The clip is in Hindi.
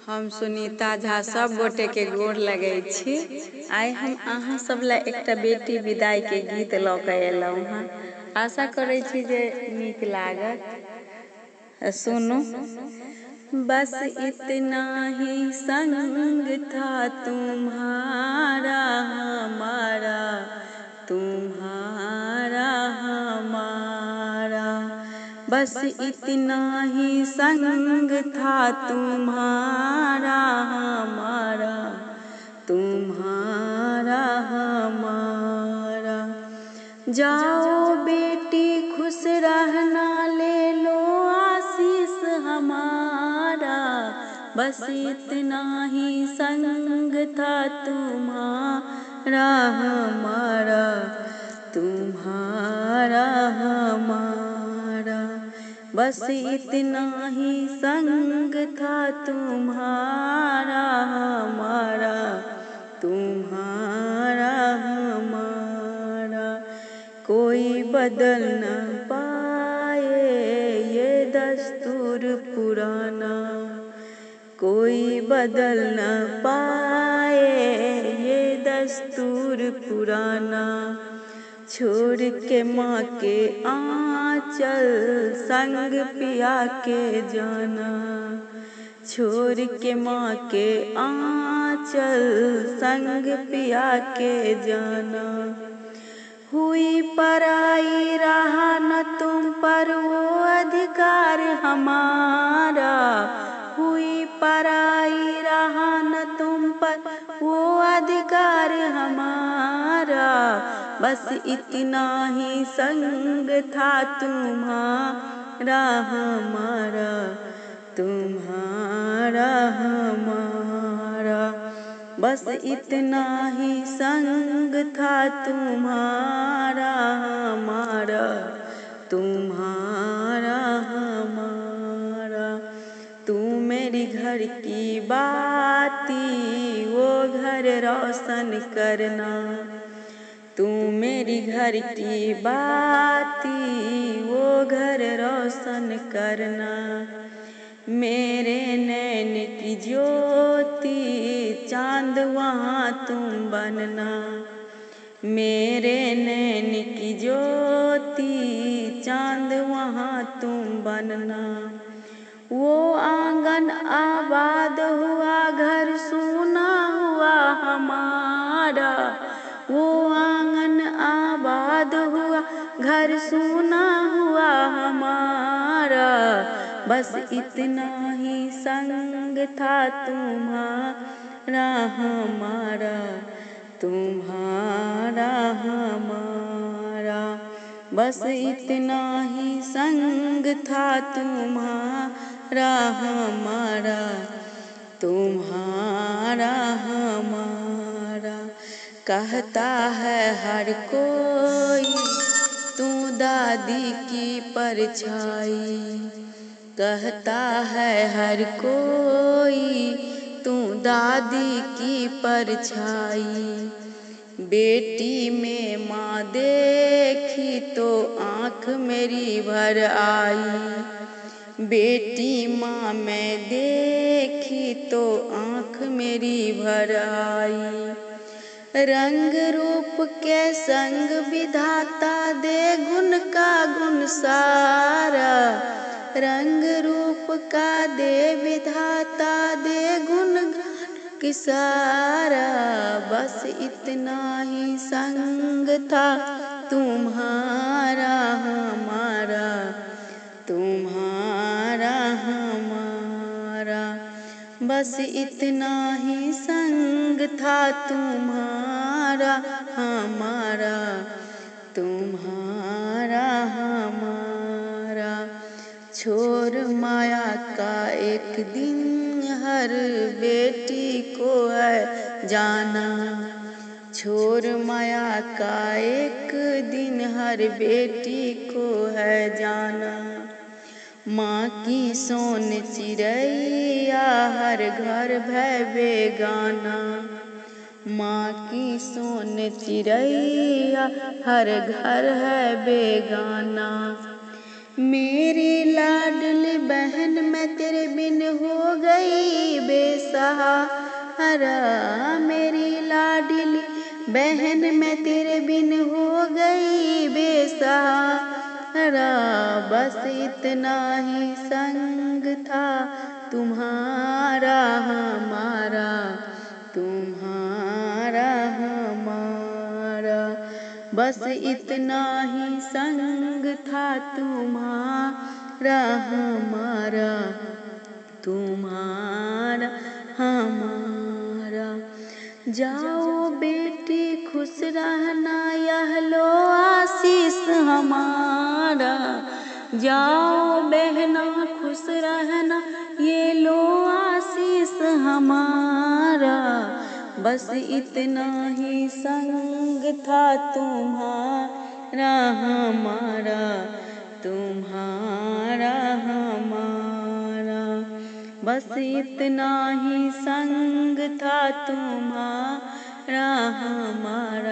हम सुनीता झा सब गोटे के गोर लगै छी। आइ हम अहाँ सब ला एकटा बेटी विदाई के गीत लऽ के एलहुँ हँ। आशा करै छी जे नीक लागत। सुनू। बस इतना ही संग था तुम्हारा हमारा, तुम्हारा हमारा। बस इतना ही संग था तुम्हारा हमारा, तुम्हारा हमारा। जाओ बेटी खुश रहना, ले लो आशीष हमारा। बस इतना ही संग था तुम्हारा हमारा, तुम्हारा हमारा। बस इतना ही संग था तुम्हारा हमारा, तुम्हारा हमारा। कोई बदल न पाए ये दस्तूर पुराना, कोई बदल न पाए ये दस्तूर पुराना। छोड़ के माँ के आंचल संग पिया के जाना, छोड़ के माँ के आंचल संग पिया के जाना। हुई पराई रहा न तुम पर वो अधिकार हमारा, हुई पराई रहा न तुम पर वो अधिकार हमारा। बस इतना ही संग था तुम्हारा हमारा, तुम्हारा हमारा। बस इतना ही संग था तुम्हारा हमारा, तुम्हारा हमारा। तू मेरी घर की बाती वो घर रोशन करना, तू मेरी घर की बाती वो घर रोशन करना। मेरे नैन की ज्योति चांद वहाँ तुम बनना, मेरे नैन की ज्योति चांद वहाँ तुम बनना। वो आंगन आबाद हुआ घर सूना हुआ हमारा, वो आंगन आबाद हुआ घर सूना हुआ हमारा। बस इतना ही संग था तुम्हारा हमारा, तुम्हारा हमारा। बस इतना ही संग था तुम्हारा हमारा, तुम्हारा हमारा। कहता है हर कोई तू दादी की परछाई, कहता है हर कोई तू दादी की परछाई। बेटी में माँ देखी तो आँख मेरी भर आई, बेटी माँ में देखी तो आँख मेरी भर आई। रंग रूप के संग विधाता दे गुण का गुण सारा, रंग रूप का दे विधाता दे गुण की सारा। बस इतना ही संग था तुम्हारा हमारा, तुम्हारा हमारा। बस इतना ही संग था तुम्हारा हमारा, तुम्हारा हमारा। छोर माया का एक दिन हर बेटी को है जाना, छोर माया का एक दिन हर बेटी को है जाना। माँ की सोन चिड़ैया हर घर भय बेगाना, माँ की सोन चिड़ैया हर घर है बेगाना। मेरी लाडली बहन मैं तेरे बिन हो गई बेस बेसहारा। मेरी लाडली बहन मैं तेरे बिन हो गई बेसहारा। बस इतना ही संग था तुम्हारा हमारा, तुम्हारा हमारा। बस इतना ही संग था तुम्हारा हमारा, तुम्हारा हमारा। जाओ बेटी खुश रहना यह लो आशीष हमारा। जाओ बहना खुश रहना ये लो आशीष हमारा। बस इतना ही संग था तुम्हारा हमारा, तुम्हारा हमारा। बस इतना ही संग था तुम्हारा हमारा।